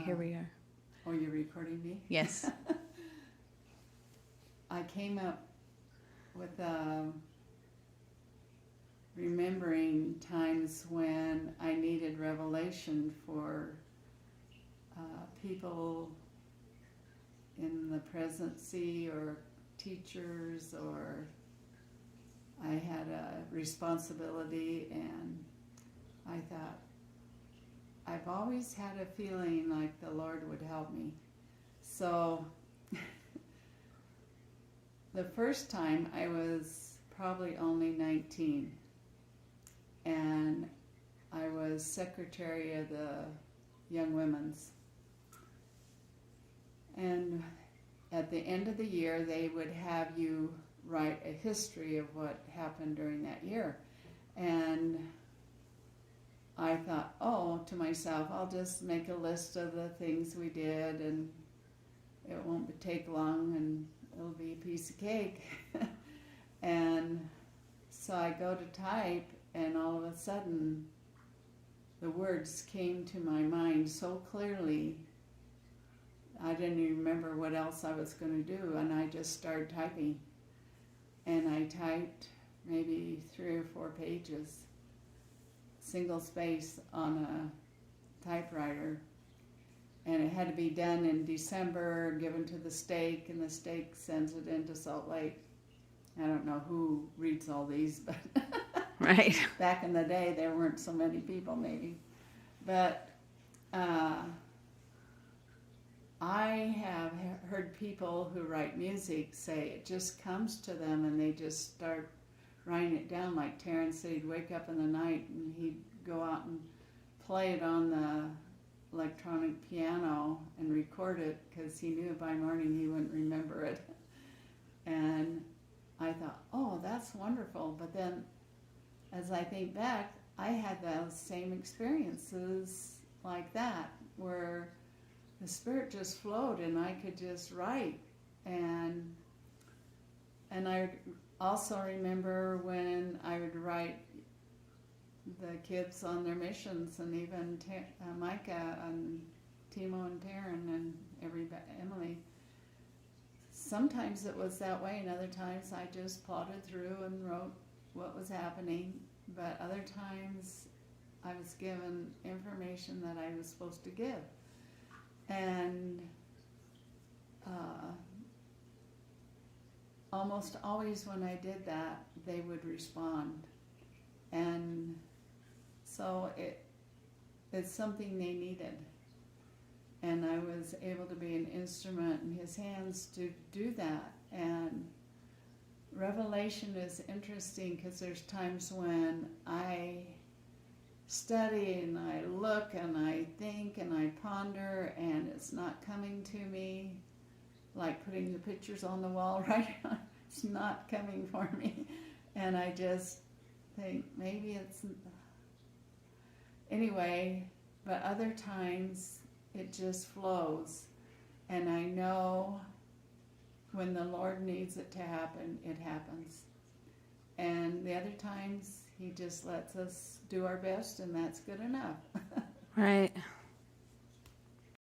here we are. Oh, you're recording me? Yes. I came up with remembering times when I needed revelation for people in the presidency or teachers, or I had a responsibility, and I thought, I've always had a feeling like the Lord would help me. So the first time I was probably only 19, and I was secretary of the Young Women's. And at the end of the year, they would have you write a history of what happened during that year. And I thought, oh, to myself, I'll just make a list of the things we did, and it won't take long, and it'll be a piece of cake. And so I go to type, and all of a sudden, the words came to my mind so clearly, I didn't even remember what else I was going to do, and I just started typing. And I typed maybe 3 or 4 pages, single space on a typewriter. And it had to be done in December, given to the stake, and the stake sends it into Salt Lake. I don't know who reads all these, but Right. back in the day there weren't so many people maybe. But I have heard people who write music say it just comes to them and they just start writing it down. Like Terrence said, he'd wake up in the night and he'd go out and play it on the electronic piano and record it, because he knew by morning he wouldn't remember it. And I thought, oh, that's wonderful. But then as I think back, I had those same experiences like that, where the Spirit just flowed and I could just write. And I also remember when I would write the kids on their missions, and even Micah and Timo and Taryn and Emily. Sometimes it was that way, and other times I just plodded through and wrote what was happening. But other times I was given information that I was supposed to give. And almost always when I did that, they would respond. And so it's something they needed. And I was able to be an instrument in His hands to do that. And Revelation is interesting because there's times when I study and I look and I think and I ponder, and it's not coming to me, like putting the pictures on the wall right now. It's not coming for me. And I just think maybe it's... Anyway, but other times it just flows. And I know when the Lord needs it to happen, it happens. And the other times, He just lets us do our best, and that's good enough. Right.